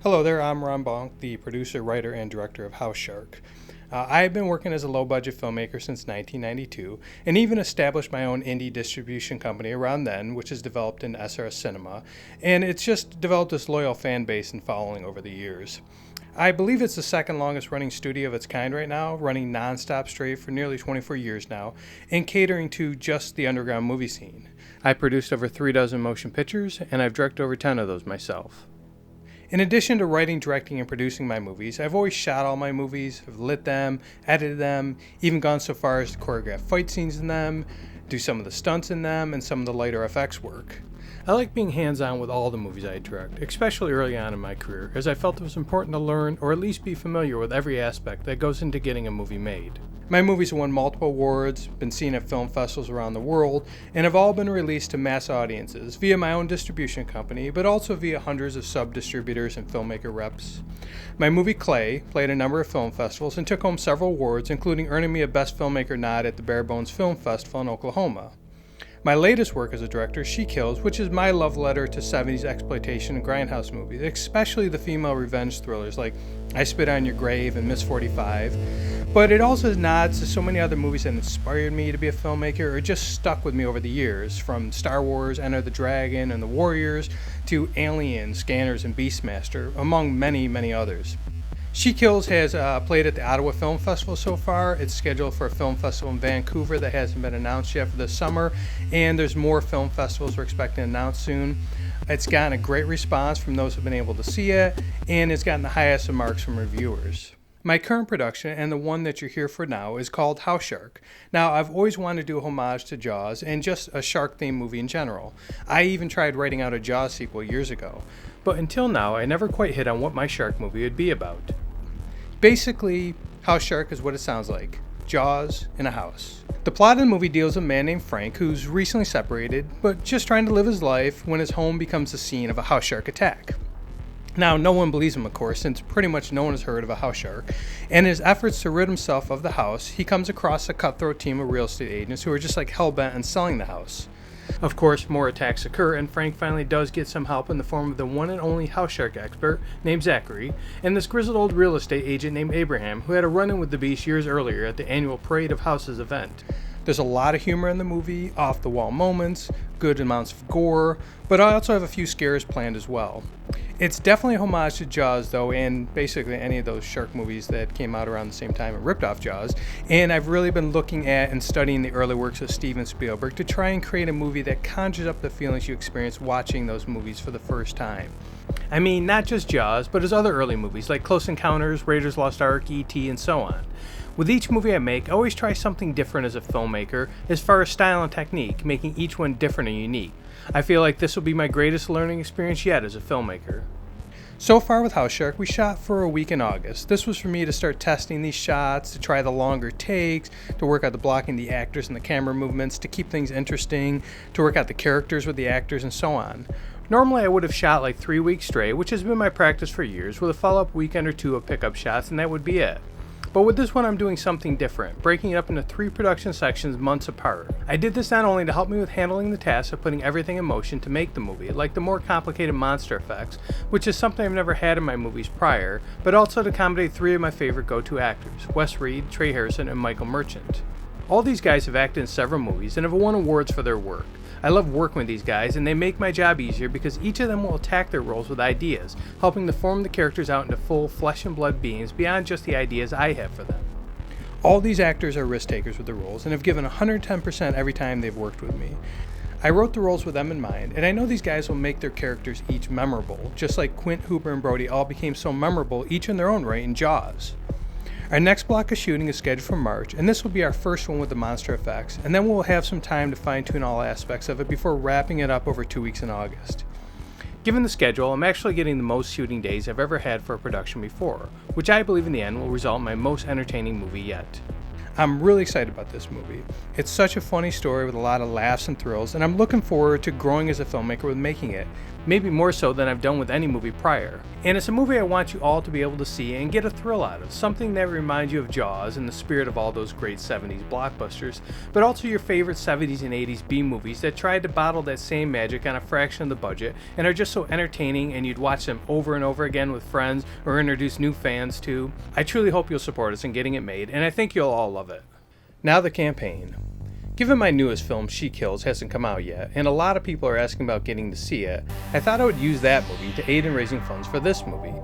Hello there, I'm Bonk, the producer, writer, and director of House Shark. I've been working as a low-budget filmmaker since 1992, and even established my own indie distribution company around then, which has developed into SRS Cinema, and it's just developed this loyal fan base and following over the years. I believe it's the second longest running studio of its kind right now, running non-stop straight for nearly 24 years now, and catering to just the underground movie scene. I produced over 36 motion pictures, and I've directed over 10 of those myself. In addition to writing, directing, and producing my movies, I've always shot all my movies, have lit them, edited them, even gone so far as to choreograph fight scenes in them, do some of the stunts in them, and some of the lighter effects work. I like being hands-on with all the movies I direct, especially early on in my career, as I felt it was important to learn or at least be familiar with every aspect that goes into getting a movie made. My movies have won multiple awards, been seen at film festivals around the world, and have all been released to mass audiences via my own distribution company, but also via hundreds of sub-distributors and filmmaker reps. My movie Clay played a number of film festivals and took home several awards, including earning me a Best Filmmaker nod at the Bare Bones Film Festival in Oklahoma. My latest work as a director, She Kills, which is my love letter to 70s exploitation and grindhouse movies, especially the female revenge thrillers like I Spit on Your Grave and Miss 45. But it also nods to so many other movies that inspired me to be a filmmaker or just stuck with me over the years, from Star Wars, Enter the Dragon, and The Warriors, to Alien, Scanners, and Beastmaster, among many, many others. She Kills has played at the Ottawa Film Festival so far. It's scheduled for a film festival in Vancouver that hasn't been announced yet for this summer, and there's more film festivals we're expecting to announce soon. It's gotten a great response from those who've been able to see it, and it's gotten the highest of marks from reviewers. My current production, and the one that you're here for now, is called House Shark. Now, I've always wanted to do a homage to Jaws and just a shark-themed movie in general. I even tried writing out a Jaws sequel years ago, but until now, I never quite hit on what my shark movie would be about. Basically, House Shark is what it sounds like. Jaws in a house. The plot of the movie deals with a man named Frank who's recently separated, but just trying to live his life when his home becomes the scene of a house shark attack. Now, no one believes him, of course, since pretty much no one has heard of a house shark, and in his efforts to rid himself of the house, he comes across a cutthroat team of real estate agents who are just like hell-bent on selling the house. Of course, more attacks occur, and Frank finally does get some help in the form of the one and only house shark expert named Zachary, and this grizzled old real estate agent named Abraham, who had a run-in with the beast years earlier at the annual Parade of Houses event. There's a lot of humor in the movie, off-the-wall moments, good amounts of gore, but I also have a few scares planned as well. It's definitely a homage to Jaws, though, and basically any of those shark movies that came out around the same time and ripped off Jaws. And I've really been looking at and studying the early works of Steven Spielberg to try and create a movie that conjures up the feelings you experience watching those movies for the first time. I mean, not just Jaws, but his other early movies like Close Encounters, Raiders Lost Ark, E.T., and so on. With each movie I make, I always try something different as a filmmaker as far as style and technique, making each one different and unique. I feel like this will be my greatest learning experience yet as a filmmaker. So far with House Shark, we shot for a week in August. This was for me to start testing these shots, to try the longer takes, to work out the blocking the actors and the camera movements, to keep things interesting, to work out the characters with the actors, and so on. Normally I would have shot like 3 weeks straight, which has been my practice for years, with a follow-up weekend or two of pickup shots, and that would be it. But with this one I'm doing something different, breaking it up into 3 production sections months apart. I did this not only to help me with handling the task of putting everything in motion to make the movie, like the more complicated monster effects, which is something I've never had in my movies prior, but also to accommodate 3 of my favorite go-to actors, Wes Reed, Trey Harrison, and Michael Merchant. All these guys have acted in several movies and have won awards for their work. I love working with these guys, and they make my job easier because each of them will attack their roles with ideas, helping to form the characters out into full flesh and blood beings beyond just the ideas I have for them. All these actors are risk takers with their roles and have given 110% every time they've worked with me. I wrote the roles with them in mind, and I know these guys will make their characters each memorable, just like Quint, Hooper, and Brody all became so memorable each in their own right in Jaws. Our next block of shooting is scheduled for March, and this will be our first one with the monster effects, and then we'll have some time to fine-tune all aspects of it before wrapping it up over 2 weeks in August. Given the schedule, I'm actually getting the most shooting days I've ever had for a production before, which I believe in the end will result in my most entertaining movie yet. I'm really excited about this movie. It's such a funny story with a lot of laughs and thrills, and I'm looking forward to growing as a filmmaker with making it. maybe more so than I've done with any movie prior. And it's a movie I want you all to be able to see and get a thrill out of, something that reminds you of Jaws in the spirit of all those great 70s blockbusters, but also your favorite 70s and 80s B movies that tried to bottle that same magic on a fraction of the budget and are just so entertaining and you'd watch them over and over again with friends or introduce new fans to. I truly hope you'll support us in getting it made, and I think you'll all love it. Now the campaign. Given my newest film, She Kills, hasn't come out yet, and a lot of people are asking about getting to see it, I thought I would use that movie to aid in raising funds for this movie.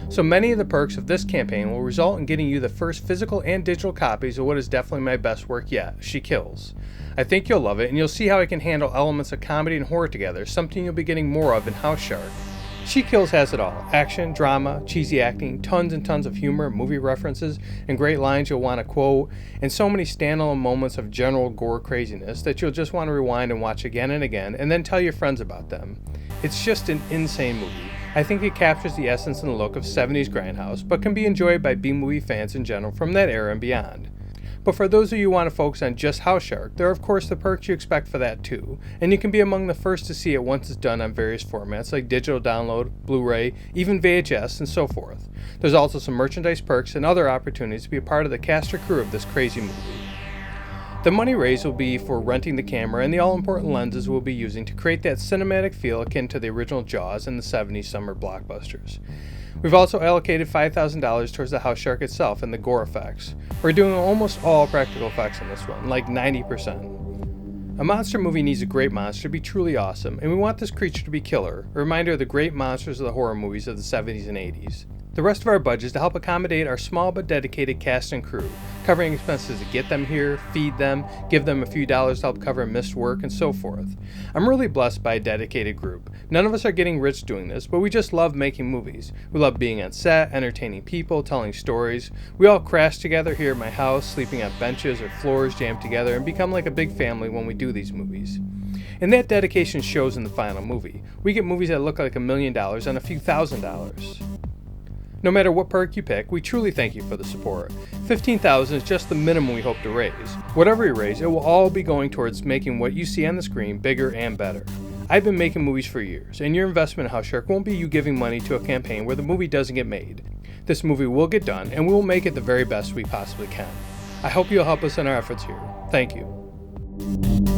So many of the perks of this campaign will result in getting you the first physical and digital copies of what is definitely my best work yet, She Kills. I think you'll love it, and you'll see how I can handle elements of comedy and horror together, something you'll be getting more of in House Shark. She Kills has it all. Action, drama, cheesy acting, tons and tons of humor, movie references, and great lines you'll want to quote, and so many standalone moments of general gore craziness that you'll just want to rewind and watch again and again, and then tell your friends about them. It's just an insane movie. I think it captures the essence and look of 70s grindhouse, but can be enjoyed by B-movie fans in general from that era and beyond. But for those of you who want to focus on just House Shark, there are of course the perks you expect for that too, and you can be among the first to see it once it's done on various formats like digital download, Blu-ray, even VHS, and so forth. There's also some merchandise perks and other opportunities to be a part of the cast or crew of this crazy movie. The money raised will be for renting the camera and the all-important lenses we'll be using to create that cinematic feel akin to the original Jaws and the 70s summer blockbusters. We've also allocated $5,000 towards the House Shark itself and the gore effects. We're doing almost all practical effects in this one, like 90%. A monster movie needs a great monster to be truly awesome, and we want this creature to be killer, a reminder of the great monsters of the horror movies of the 70s and 80s. The rest of our budget is to help accommodate our small but dedicated cast and crew, covering expenses to get them here, feed them, give them a few dollars to help cover missed work, and so forth. I'm really blessed by a dedicated group. None of us are getting rich doing this, but we just love making movies. We love being on set, entertaining people, telling stories. We all crash together here at my house, sleeping on benches or floors jammed together, and become like a big family when we do these movies. And that dedication shows in the final movie. We get movies that look like $1 million on a few $1,000s. No matter what perk you pick, we truly thank you for the support. $15,000 is just the minimum we hope to raise. Whatever we raise, it will all be going towards making what you see on the screen bigger and better. I've been making movies for years, and your investment in House Shark won't be you giving money to a campaign where the movie doesn't get made. This movie will get done, and we will make it the very best we possibly can. I hope you'll help us in our efforts here. Thank you.